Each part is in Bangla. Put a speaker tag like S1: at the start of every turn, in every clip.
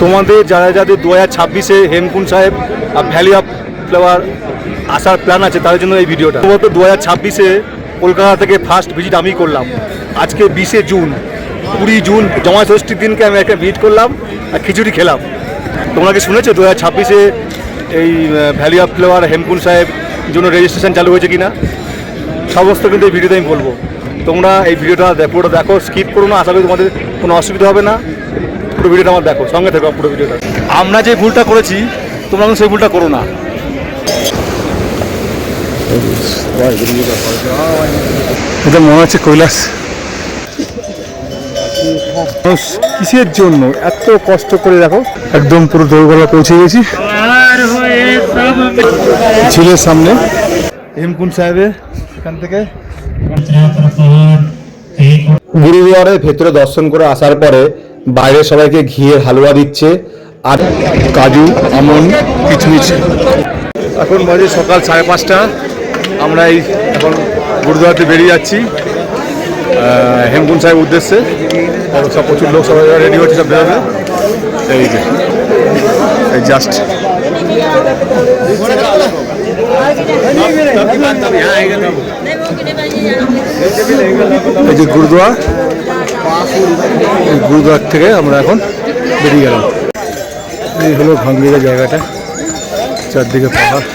S1: তোমাদের যারা যাদের 2026-এ হেমকুণ্ড সাহেব ভ্যালি অফ ফ্লাওয়ার আসার প্ল্যান আছে তাদের জন্য এই ভিডিওটা। গত 2026-এ কলকাতা থেকে ফার্স্ট ভিজিট আমি করলাম। আজকে 20শে জুন, 20 জুন জামাই ষষ্ঠীর দিনকে আমি একটা ভিজিট করলাম আর খিচুড়ি খেলাম। তোমরা কি শুনেছো 2026-এ এই ভ্যালি অফ ফ্লাওয়ার হেমকুণ্ড সাহেব জন্য রেজিস্ট্রেশন চালু হয়েছে কিনা? সমস্ত কিন্তু এই ভিডিওতে আমি বলবো। তোমরা এই ভিডিওটা পুরোটা দেখো, স্কিপ করো না। আশা করি তোমাদের কোনো অসুবিধা হবে না। পুরো ভিডিওটা আমার দেখো, সঙ্গে থেকো পুরো ভিডিওটা। আমরা যে ভুলটা করেছি তোমরা সেই ভুলটা করো না। এটা মনে হচ্ছে কৈলাস। কিসের জন্য এত কষ্ট করে দেখো, একদম পুরো দৌড়গোলা পৌঁছে গেছি ঝিলের সামনে হেমকুণ্ড সাহেবে। এখান থেকে গুরুদুয়ারের ভেতরে দর্শন করে আসার পরে বাইরে সবাইকে ঘিয়ের হালুয়া দিচ্ছে আর কাজু, আমন্ড, কিচমিচ। এখন বাজে সকাল 5:30। আমরা এই এখন গুরুদুয়ারাতে বেরিয়ে যাচ্ছি হেমকুণ্ড সাহেবের উদ্দেশ্যে। সব প্রচুর লোক সবাই রেডি হচ্ছে, সব বেরোবে। এই যে এই জাস্ট এই যে গুরুদুয়ার, গুরুদুয়ার থেকে আমরা এখন বেরিয়ে গেলাম। এই হলো ভাঙ্গিয়া জায়গাটা, চারদিকে পাহাড়।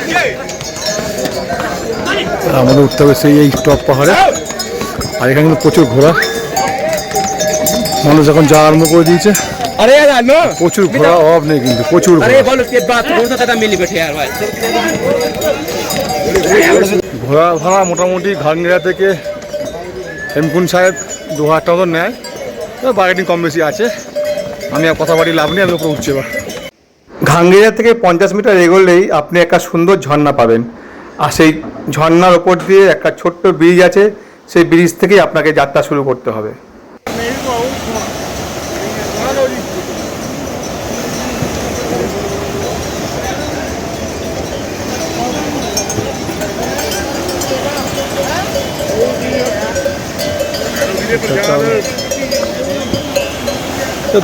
S1: আমাদের উঠতে হবে সেই এই টপ পাহাড়ে। আর এখানে কিন্তু প্রচুর ঘোরা, মানুষ এখন যাওয়া আরম্ভ করে দিয়েছে। প্রচুর ঘোরা অভাব নেই, কিন্তু প্রচুর ঘোরা ভাড়া মোটামুটি ঘাগড়িয়া থেকে হেমকুণ্ড সাহেব 2000 টাকা নেয়। বার্গেনিং কম বেশি আছে। আমি আর কথা বাড়ি লাভ নেই, আমি ওপরে উঠছি এবার। ঘাগড়িয়া থেকে 50 মিটার এগোলেই আপনি একটা সুন্দর ঝর্ণা পাবেন। আর সেই ঝর্ণার ওপর দিয়ে একটা ছোট্ট ব্রিজ আছে, সেই ব্রিজ থেকেই আপনাকে যাত্রা শুরু করতে হবে।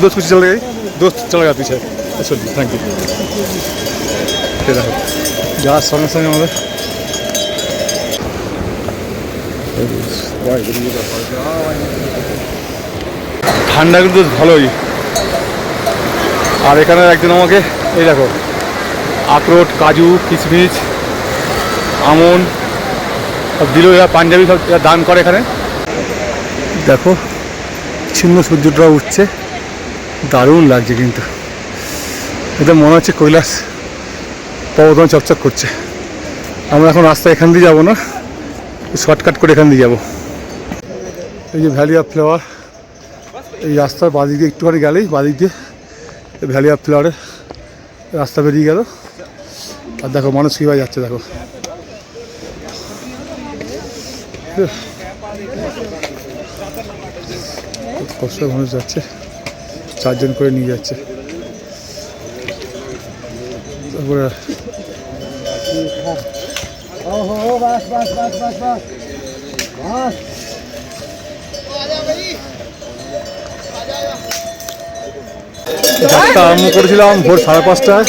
S1: दोस्त पीछे चल गए, दोस्त चल गया पीछे। चलिए, थैंक यू। देखो যাওয়ার সঙ্গে সঙ্গে আমাদের ঠান্ডা কিন্তু ভালোই। আর এখানে একজন আমাকে এই দেখো আখরোট, কাজু, কিশমিশ, আমন্ড সব দিল। এরা পাঞ্জাবি সব দান করে এখানে। দেখো ছিন্ন সূর্যটা উঠছে, দারুণ লাগছে। কিন্তু এটা মনে হচ্ছে কৈলাস পর্বত চকচক করছে। আমরা এখন রাস্তা এখান দিয়ে যাবো না, শর্টকাট করে এখান দিয়ে যাবো। এই যে ভ্যালি অফ ফ্লাওয়ার, এই রাস্তার বাদিক দিয়ে একটুখানি গেলেই বাদিক দিয়ে ভ্যালি অফ ফ্লাওয়ারের রাস্তা বেরিয়ে গেল। আর দেখো মানুষ কীভাবে যাচ্ছে, দেখো কষ্ট মানুষ যাচ্ছে, 4 জন করে নিয়ে যাচ্ছে। তারপরে যাত্রা আরম্ভ করেছিলাম ভোর 5:30টায়,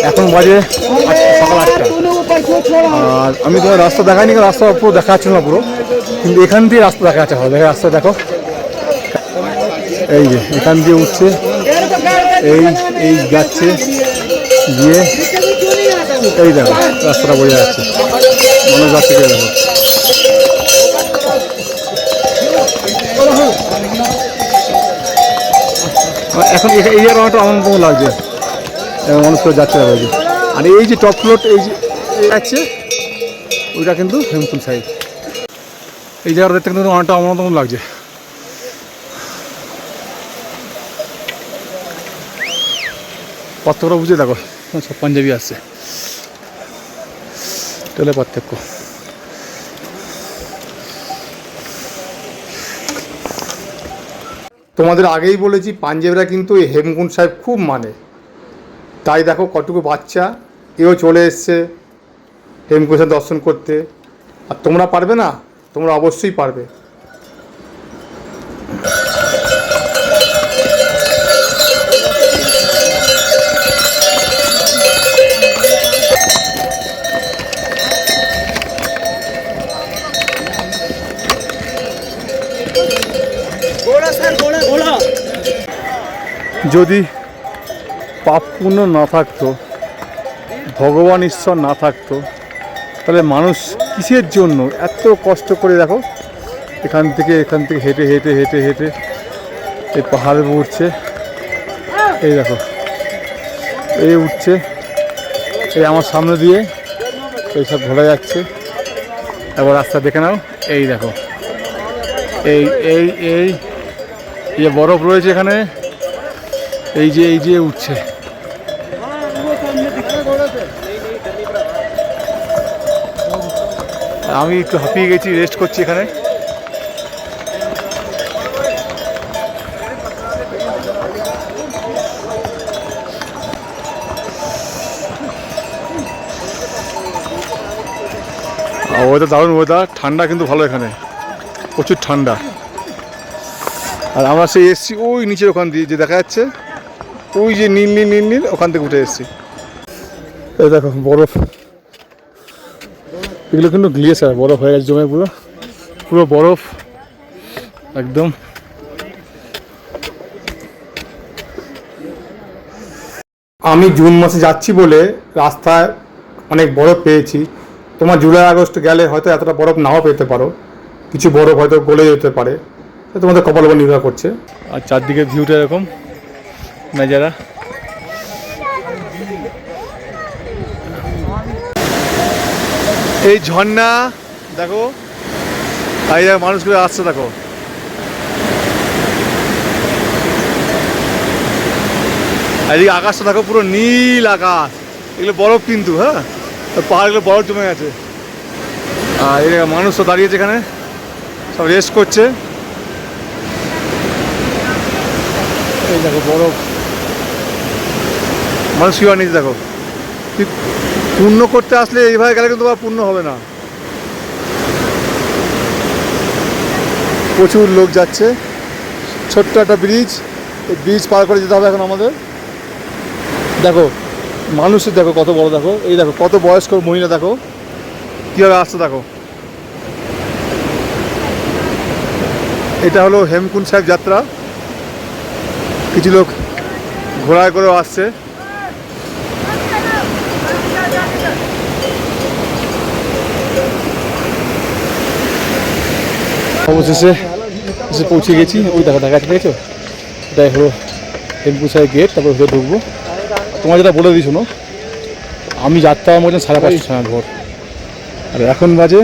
S1: এখন বাজে সকাল 8টা। আর আমি তোমার রাস্তা দেখাইনি, রাস্তা পুরো দেখা যাচ্ছে না পুরো, কিন্তু এখান দিয়ে রাস্তা দেখা যাচ্ছে। ভালো দেখা রাস্তা দেখো, এই যে এখান দিয়ে উঠছে, এই যাচ্ছে গিয়ে এই দেখো রাস্তাটা বোঝা যাচ্ছে, মানুষ যাচ্ছে। দেখো এখন এই জায়গাটা আমার মতো লাগছে, মানুষ করে যাচ্ছে। আর এই যে টপ ফ্লোর এই যে যাচ্ছে, ওইটা কিন্তু হেমকুণ্ড সাহেব। এই জায়গাটা দেখতে কিন্তু অনেকটা আমার মতো লাগছে। পার্থক্য বুঝে দেখো, সব পাঞ্জাবি আসছে, তাহলে পার্থক্য। তোমাদের আগেই বলেছি পাঞ্জাবিরা কিন্তু এই হেমকুণ্ড সাহেব খুব মানে। তাই দেখো কতটুকু বাচ্চা এও চলে এসছে হেমকুণ্ড সাহেব দর্শন করতে। আর তোমরা পারবে না? তোমরা অবশ্যই পারবে। যদি পাপ পুণ্য না থাকতো, ভগবান ঈশ্বর না থাকতো, তাহলে মানুষ কিসের জন্য এত কষ্ট করে দেখো এখান থেকে হেঁটে হেঁটে হেঁটে হেঁটে এই পাহাড়ে উঠছে। এই দেখো এই উঠছে, এই আমার সামনে দিয়ে এইসব ঘোরা যাচ্ছে। এবার রাস্তা দেখে নাও, এই দেখো এই এই এই যে বরফ রয়েছে এখানে, এই যে উঠছে। আমি একটু হাঁপিয়ে গেছি, রেস্ট করছি এখানে। ওয়েদার দারুণ ওয়েদার, ঠান্ডা কিন্তু ভালো, এখানে প্রচুর ঠান্ডা। আর আমরা সেই এসছি ওই নিচের ওখান দিয়ে, যে দেখা যাচ্ছে ওই যে নীল নীল নীল নীল, ওখান থেকে উঠে এসছি। এই দেখো বরফ, এগুলো কিন্তু গ্লেসিয়ার, বরফ হয়ে গেছে জমে, পুরো পুরো বরফ একদম। আমি জুন মাসে যাচ্ছি বলে রাস্তায় অনেক বরফ পেয়েছি। তোমার জুলাই আগস্ট গেলে হয়তো এতটা বরফ নাও পেতে পারো, কিছু বরফ হয়তো গলে যেতে পারে, তোমাদের কপাল উপর নির্ভর করছে। আর চারদিকে ভিউটা এরকম নাজারা। এই ঝর্ণা দেখো, তাই মানুষগুলো আসছে দেখো। এদিকে আকাশটা দেখো, পুরো নীল আকাশ, এগুলো বরফ কিন্তু, হ্যাঁ পাহাড়গুলো বরফ জমে গেছে। আর এই মানুষ তো দাঁড়িয়েছে এখানে, সব রেস্ট করছে। এই দেখো বরফ, মানুষ কি নিচে দেখো। পূর্ণ করতে আসলে এইভাবে গেলে কিন্তু আর পূর্ণ হবে না। প্রচুর লোক যাচ্ছে, ছোট্ট একটা ব্রিজ, এই ব্রিজ পার করে যেতে হবে এখন আমাদের। দেখো মানুষের দেখো কত বড়, দেখো এই দেখো কত বয়স্ক মহিলা, দেখো কীভাবে আসছে দেখো। এটা হলো হেমকুণ্ড সাহেব যাত্রা, কিছু লোক ঘোড়ায় করেও আসছে। অবশেষে এসে পৌঁছে গেছি, ওই দেখা যাচ্ছে, দেখেছো এটাই হলো হেমকুণ্ড সাহেব গেট। তারপর ভিতরে ঢুকবো। তোমার যেটা বলে দিই শোনো, আমি যাত্রা আমার 5:30 সময় ভোর, আর এখন বাজে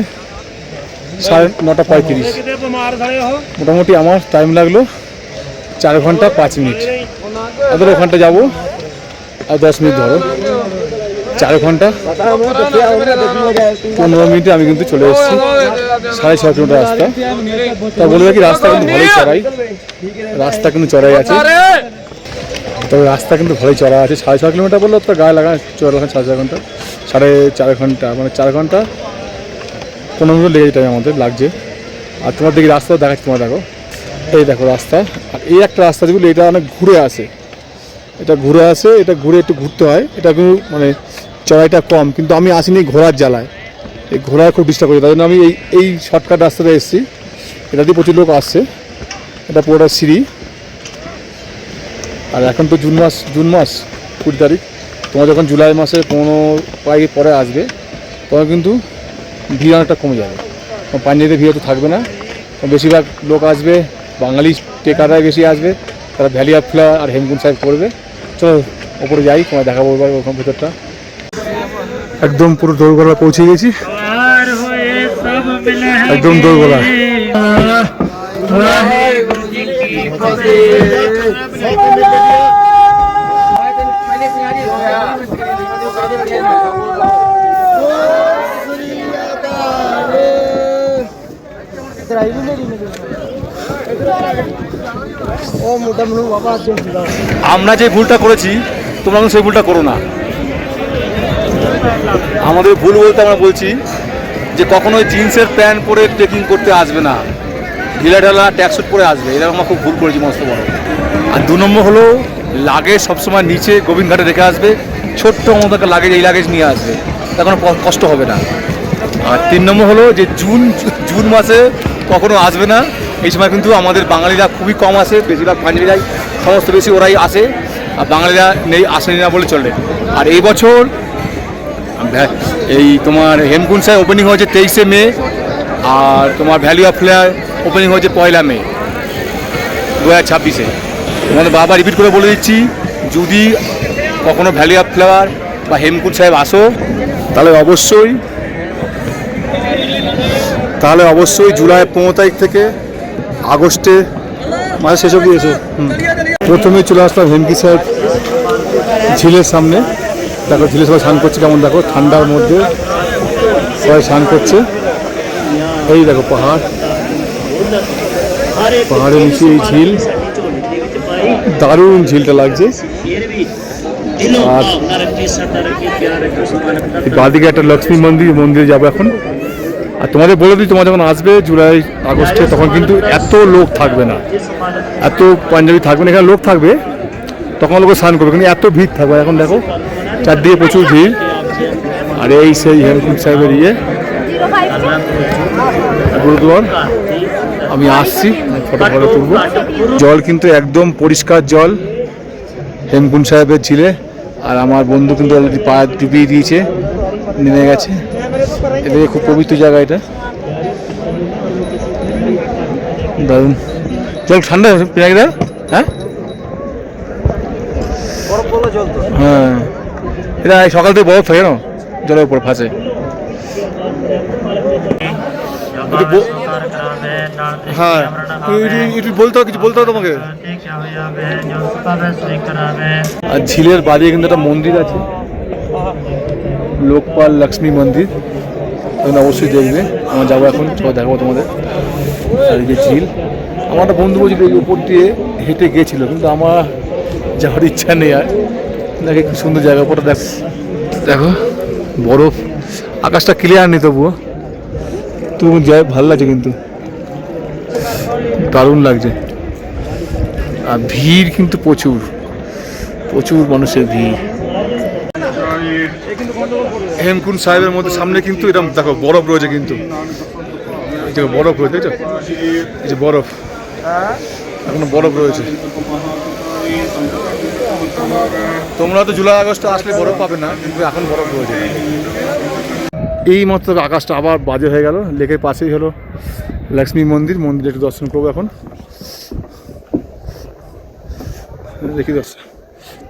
S1: 9:35। মোটামুটি আমার টাইম লাগলো 4 ঘন্টা 5 মিনিট। আবার ওখানটা যাবো আর 10 মিনিট ধরো, 4 ঘন্টা 15 মিনিটে আমি কিন্তু চলে এসেছি। 6.5 কিলোমিটার রাস্তা। তা বলে রাখি রাস্তা কিন্তু ভালোই চড়াই, রাস্তা কিন্তু চড়াই আছে, তবে রাস্তা কিন্তু ভালোই চড়া আছে। 6.5 কিলোমিটার বললো তো গায়ে লাগা, চড়া 4.5 ঘন্টা, 4.5 ঘন্টা, মানে 4 ঘন্টা 15 মিনিট লেগে যেতে আমাদের লাগছে। আর তোমার দিকে রাস্তাও দেখাচ্ছি, তোমার দেখো এই দেখো রাস্তা। আর এই একটা রাস্তা যেগুলো, এটা অনেক ঘুরে আসে, এটা ঘুরে আসে, এটা ঘুরে একটু ঘুরতে হয়। এটা কিন্তু মানে চড়াইটা কম, কিন্তু আমি আসিনি ঘোড়ার জ্বালায়, এই ঘোড়ায় খুব ডিস্টার্ব করি, তাই জন্য আমি এই শর্টকাট রাস্তাতে এসেছি। এটা দিয়ে প্রচুর লোক আসছে, এটা পুরোটা সিঁড়ি। আর এখন তো জুন মাস 20 তারিখ, তোমার যখন জুলাই মাসে 15 পরে আসবে, তখন কিন্তু ভিড় অনেকটা কমে যাবে। পাঞ্জাবিতে ভিড় তো থাকবে না, বেশিরভাগ লোক আসবে, বাঙালি টেকাররাই বেশি আসবে, তারা ভ্যালি অফ ফ্লাওয়ার আর হেমকুণ্ড সাহেব করবে। চলো ওপরে যাই, তোমায় দেখাবো এবার ওখান ভেতরটা। একদম পুরো দোরগোলা পৌঁছে গেছি, একদম দোরগোলা। আমরা যে ভুলটা করেছি তোমরা সেই ভুলটা করো না। আমাদের ভুল বলতে আমরা বলছি যে কখনোই জিন্সের প্যান্ট পরে ট্রেকিং করতে আসবে না, ঢিলা ঢালা ট্যাক্সুট পরে আসবে, এরকম আমরা খুব ভুল করেছি মস্ত বড়। আর 2 নম্বর হলো লাগেজ সবসময় নিচে গোবিন্দঘাটে রেখে আসবে, ছোট্ট মতো একটা লাগেজ, এই লাগেজ নিয়ে আসবে, তার কোনো কষ্ট হবে না। আর 3 নম্বর হলো যে জুন মাসে কখনো আসবে না, এই সময় কিন্তু আমাদের বাঙালিরা খুবই কম আসে, বেশিরভাগ পাঞ্জাবিরাই সমস্ত বেশি ওরাই আসে, আর বাঙালিরা নেই, আসেনি না বলে চলে। আর এই বছর এই তোমার হেমকুণ্ড সাহেব ওপেনিং হয়েছে 23শে মে, আর তোমার ভ্যালি অফ ফ্লাওয়ার ওপেনিং হয়েছে 1 মে 2026-এ। তোমাদের বারবার রিপিট করে বলে দিচ্ছি, যদি কখনো ভ্যালি অফ ফ্লাওয়ার বা হেমকুণ্ড সাহেব আসো তাহলে অবশ্যই জুলাই 15 তারিখ থেকে আগস্টে মাঝে শেষ অবধি এসো। প্রথমে চলে আসলাম হেমকুণ্ড সাহেব ঝিলের সামনে। দেখো ঝিলে সবাই স্নান করছে, কেমন দেখো ঠান্ডার মধ্যে সবাই স্নান করছে। এই দেখো পাহাড়ের নিচে এই ঝিল, দারুণ ঝিলটা লাগছে। আর বাদিকে একটা লক্ষ্মী মন্দিরে যাবো এখন। আর তোমাদের বলে দিই, তোমরা যখন আসবে জুলাই আগস্টে তখন কিন্তু এত লোক থাকবে না, এত পাঞ্জাবি থাকবে না, এখানে লোক থাকবে তখন লোক স্নান করবে, কিন্তু এত ভিড় থাকবে। এখন দেখো চারদিকে প্রচুর ভিড়। আর এই সেই হেমকুণ্ড সাহেবের গুরুদ্বার, আমি আসছি, ফটো তুলবো। জল কিন্তু একদম পরিষ্কার জল হেমকুণ্ড সাহেবের ঝিলে। আর আমার বন্ধু কিন্তু অলরেডি পা ডুবিয়ে দিয়েছে, নেমে গেছে। এটা খুব পবিত্র জায়গা, এটা দারুণ জল, ঠান্ডা পিনাকিদা। হ্যাঁ হ্যাঁ, এটা সকাল থেকে বরফ থাকে না জলের উপর ফাঁসে। হ্যাঁ একটু বলতে হবে, কিছু বলতে হবে তোমাকে। আর ঝিলের বাড়ি কিন্তু একটা মন্দির আছে, লোকপাল লক্ষ্মী মন্দির, তোমরা অবশ্যই দেখবে। আমরা যাবো এখন, সবাই দেখাবো তোমাদের। আর এই যে ঝিল, আমার একটা বন্ধু বলছিল এই উপর দিয়ে হেঁটে গিয়েছিল, কিন্তু আমার যাওয়ার ইচ্ছা নেই। আর দেখে কি সুন্দর জায়গা, উপরটা দেখো বরফ, আকাশটা ক্লিয়ার নেই তবুও যাই ভালো লাগছে, কিন্তু দারুণ লাগছে। আর ভিড় কিন্তু প্রচুর মানুষের ভিড়। হেমকুণ্ড সাহেবের মধ্যে সামনে কিন্তু এরকম দেখো বরফ রয়েছে, কিন্তু বরফ রয়েছে, দেখছো এই যে বরফ, এখনো বরফ রয়েছে। তোমরা তো জুলাই আগস্টে আসলে বরফ পাবে না, কিন্তু এখন বরফ রয়েছে। এই মাত্র আকাশটা আবার বাজে হয়ে গেল। লেকের পাশেই হলো লক্ষ্মী মন্দির একটু দর্শন করবো এখন। দেখি দর্শন,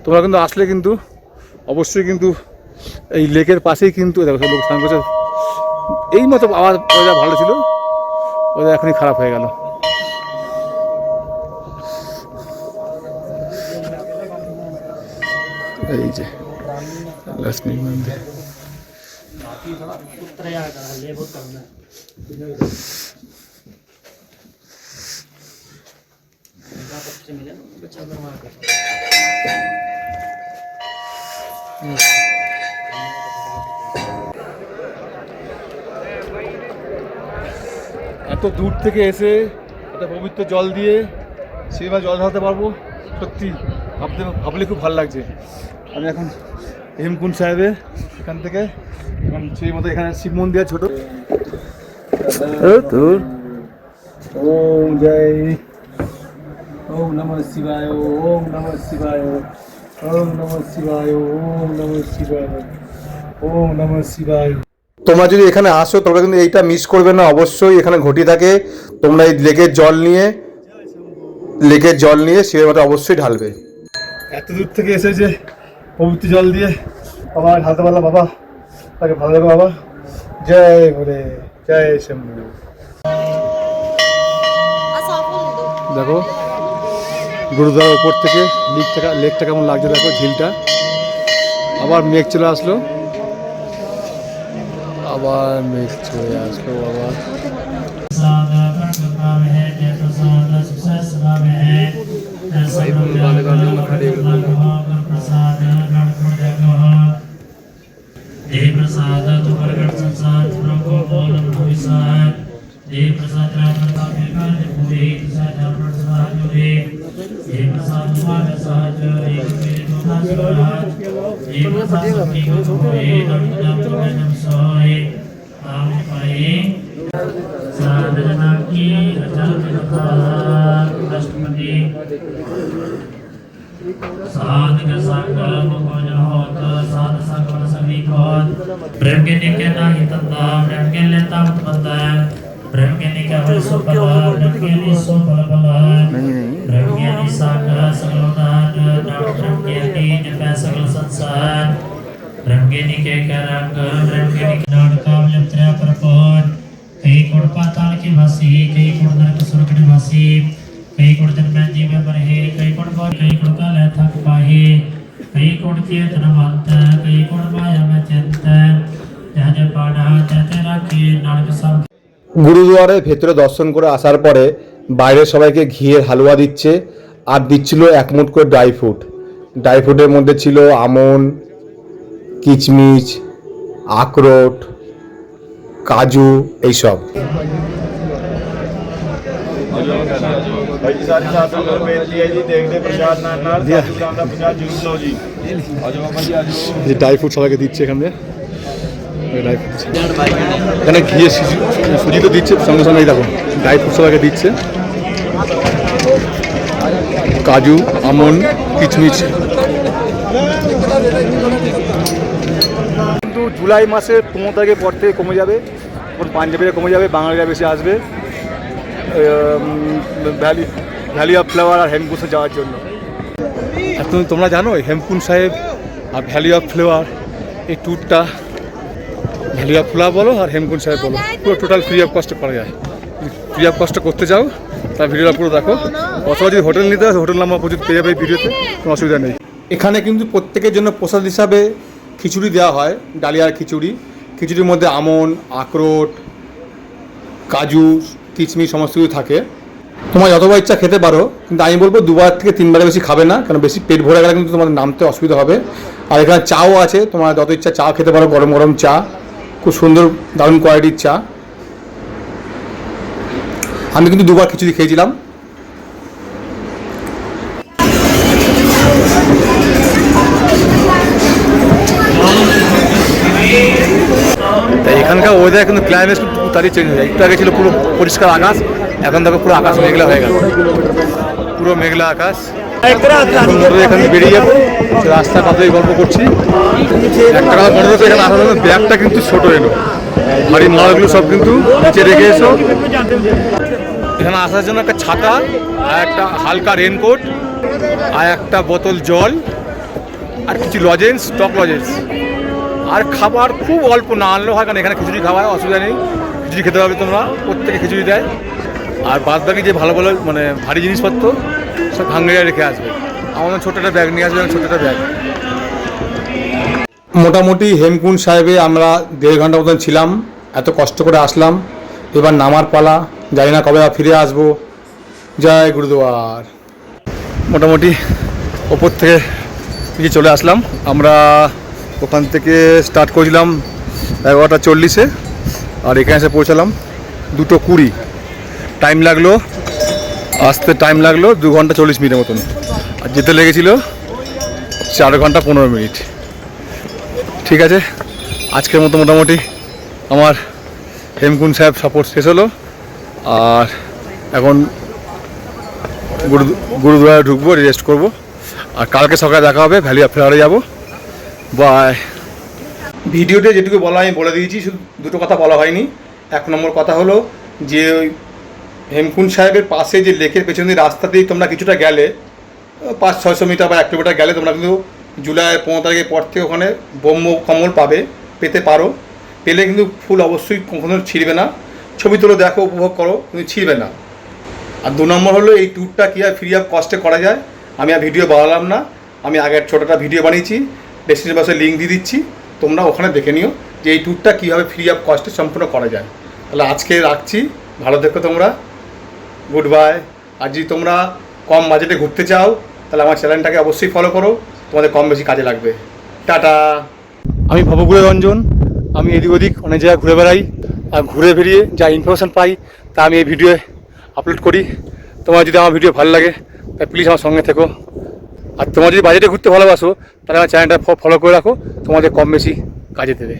S1: তোমরা কিন্তু আসলে কিন্তু অবশ্যই কিন্তু এই লেকের পাশেই কিন্তু দেখো সব লোক স্নান করছে। এই মতো আবার ওয়েদার ভালো ছিল, ওয়েদার এখনই খারাপ হয়ে গেল। এই যে লক্ষ্মী মন্দির, এত দূর থেকে এসে এত পবিত্র জল দিয়ে সেভাবে জল ঢালতে পারবো, সত্যি ভাবলে খুব ভালো লাগছে। আমি এখন হেমকুণ্ড সাহেবের এখান থেকে সেই মতো এখানে শিব মন্দির ছোট। ওম জয়, ওম নমঃ শিবায়, ওম নমঃ শিবায়, ওম নমঃ শিবায়, ওম নমঃ শিবায়, ওম নমঃ শিবায়। তোমরা যদি এখানে আসো তোমরা কিন্তু এইটা মিস করবে না, অবশ্যই এখানে ঘটি থাকে। তোমরা এই লেকের জল নিয়ে শিবের মতো অবশ্যই ঢালবে। এত দূর থেকে এসেছে পবিত্র জল দিয়ে বাবা ঢালতে পারলাম, বাবা তাকে ভালো লাগবে। বাবা জয় ভোলে, জয় শম্ভু। দেখো গুরুদ্বারার উপর থেকে লেকটা কেমন লাগছে, দেখো ঝিলটা। আবার মেঘ চলে আসলো, আবার মেঘ চলে আসলো। আবার
S2: साधक संगम को होत साध संगम सभी खोत प्रेम के निके नाही तंदा प्रेम के लेता उत्पत्ता प्रेम के निके हर सुपला प्रेम के नि सुपला बला प्रेम के नि सागर सगलदान नाम प्रेम के नीन पैसगल संसार प्रेम के निके करंग प्रेम के निके नाम काम जपत्रा परपोन कई कोण पाताल की वासी कई कोण नरक स्वर्ग निवासी कई कोण जन्म जीव बरहे कई कोण का ले थक पाहे कई कोण चेतनवंत कई कोण माया में चिंत जहाँ पाड़ा तेरा के नानक सब।
S1: গুরুদুয়ারে ভেতরে দর্শন করে আসার পরে বাইরে সবাইকে ঘিয়ের হালুয়া দিচ্ছে আর দিচ্ছিল এক মুঠ করে ড্রাই ফ্রুটের মধ্যে ছিল আমন, কিচমিচ, আখরোট, কাজু এইসব। ড্রাই ফ্রুট সবাইকে দিচ্ছে এখানে, এখানে ঘিয়ে সুজি তো দিচ্ছে সঙ্গে সঙ্গে দেখো ড্রাই ফ্রুট সবাইকে দিচ্ছে, কাজু, আমন, কিচমিচ। কিন্তু জুলাই মাসের 15 তারিখের পর থেকে কমে যাবে, এখন পাঞ্জাবিরা কমে যাবে, বাঙালিরা বেশি আসবে ভ্যালি অফ ফ্লাওয়ার আর হেমকুণ্ডে যাওয়ার জন্য। এখন তোমরা জানো হেমকুণ্ড সাহেব আর ভ্যালি অফ ফ্লাওয়ার এই ট্যুরটা, ভ্যালি অফ ফ্লাওয়ার বলো আর হেমকুণ্ড সাহেব বলো, পুরো টোটাল ফ্রি অফ কস্টে করা যায়। ফ্রি অফ কস্টে করতে চাও তার ভিডিওটা পুরো দেখো, অথবা যদি হোটেল নিতে হয় হোটেল নাম্বার প্রচুর পেয়ে যাবে এই ভিডিওতে, কোনো অসুবিধা নেই। এখানে কিন্তু প্রত্যেকের জন্য প্রসাদ হিসাবে খিচুড়ি দেওয়া হয়, ডালিয়ার খিচুড়ি। খিচুড়ির মধ্যে আমন, আখরোট, কাজু, কিচমিচ সমস্ত কিছু থাকে। তোমার যতবার ইচ্ছা খেতে পারো, কিন্তু আমি বলবো 2বার থেকে 3বারের বেশি খাবে না, কারণ বেশি পেট ভরে গেলে কিন্তু তোমাদের নামতে অসুবিধা হবে। আর এখানে চাও আছে, তোমার যত ইচ্ছা চা খেতে পারো, গরম গরম চা, খুব সুন্দর দারুণ কোয়ালিটির চা। আমি কিন্তু 2বার খিচুড়ি খেয়েছিলাম। তাই এখানকার ওয়েদার কিন্তু ক্লাইমেট কিন্তু তাড়াতাড়ি চেঞ্জ হয়ে যায়। একটু আগে ছিল পুরো পরিষ্কার আকাশ, এখন দেখো পুরো আকাশ মেঘলা হয়ে গেল, পুরো মেঘলা আকাশ। এখানে বেরিয়ে যাবো, রাস্তার পাশেই গল্প করছি। একটা কথা মনে হচ্ছে, এখানে আসার জন্য ব্যাগটা কিন্তু ছোটো এলো, বাড়ি মালগুলো সব কিন্তু নিচে রেখে এসো। এখানে আসার জন্য একটা ছাতা আর একটা হালকা রেনকোট আর একটা বোতল জল আর কিছু লজেন্স, স্টক লজেন্স আর খাবার খুব অল্প না আনলেও হয়, কারণ এখানে খিচুড়ি খাওয়া হয়, অসুবিধা নেই। খিচুড়ি খেতে পারবে তোমরা, প্রত্যেকে খিচুড়ি দেয়। আর বাদ বাকি যে ভালো ভালো মানে ভারী জিনিসপত্র সব ভাঙ্গাইয়া রেখে আসবে। আমাদের ছোটো একটা ব্যাগ নিয়ে আসবে, ছোটো একটা ব্যাগ। মোটামুটি হেমকুণ্ড সাহেবে আমরা 1.5 ঘন্টা মতন ছিলাম, এত কষ্ট করে আসলাম। এবার নামার পালা, জানি না কবে ফিরে আসবো। জয় গুরুদুয়ার। মোটামুটি ওপর থেকে নিচে চলে আসলাম। আমরা ওখান থেকে স্টার্ট করেছিলাম 11:40-এ, আর এখানে এসে পৌঁছালাম 2:20। টাইম লাগলো, আসতে টাইম লাগলো 2 ঘন্টা 40 মিনিটের মতন, আর যেতে লেগেছিল 4 ঘন্টা 15 মিনিট। ঠিক আছে, আজকের মতো মোটামুটি আমার হেমকুণ্ড সাহেব সফর শেষ হলো। আর এখন গুরুদুয়ারে ঢুকবো, রেস্ট করবো, আর কালকে সকালে দেখা হবে, ভ্যালি অফ ফ্লাওয়ারে যাবো। বাই। ভিডিওতে যেটুকু বলা আমি বলে দিয়েছি, শুধু 2টো কথা বলা হয়নি। 1 নম্বর কথা হলো যে ওই হেমকুণ্ড সাহেবের পাশে যে লেকের পেছনে দিয়ে রাস্তা দিয়ে তোমরা কিছুটা গেলে, 500-600 মিটার বা 1 কিলোমিটার গেলে, তোমরা কিন্তু জুলাই 15 তারিখের পর থেকে ওখানে ব্রহ্মকমল পেতে পারো। পেলে কিন্তু ফুল অবশ্যই কখনো ছিঁড়বে না, ছবি তুলে দেখো, উপভোগ করো, কিন্তু ছিঁড়বে না। আর 2 নম্বর হলো এই ট্যুরটা কীভাবে ফ্রি অফ কস্টে করা যায়। আমি আর ভিডিও বানালাম না, আমি আগের ছোটোটা ভিডিও বানিয়েছি, ডেস্টিনেশন বাসের লিঙ্ক দিয়ে দিচ্ছি, তোমরা ওখানে দেখে নিও যে এই ট্যুরটা কীভাবে ফ্রি অফ কস্টে সম্পূর্ণ করা যায়। তাহলে আজকে রাখছি, ভালো দেখো তোমরা, গুড বাই। আর যদি তোমরা কম বাজেটে ঘুরতে চাও তাহলে আমার চ্যানেলটাকে অবশ্যই ফলো করো, তোমাদের কম বেশি কাজে লাগবে। টাটা। আমি ভবঘুরে রঞ্জন, আমি এদিক ওদিক অনেক জায়গায় ঘুরে বেড়াই, আর ঘুরে বেরিয়ে যা ইনফরমেশান পাই তা আমি এই ভিডিওয়ে আপলোড করি। তোমার যদি আমার ভিডিও ভালো লাগে তাই প্লিজ আমার সঙ্গে থেকো। আর তোমরা যদি বাজেটে ঘুরতে ভালোবাসো তাহলে আমার চ্যানেলটা ফলো করে রাখো, তোমাদের কম বেশি কাজে দেবে।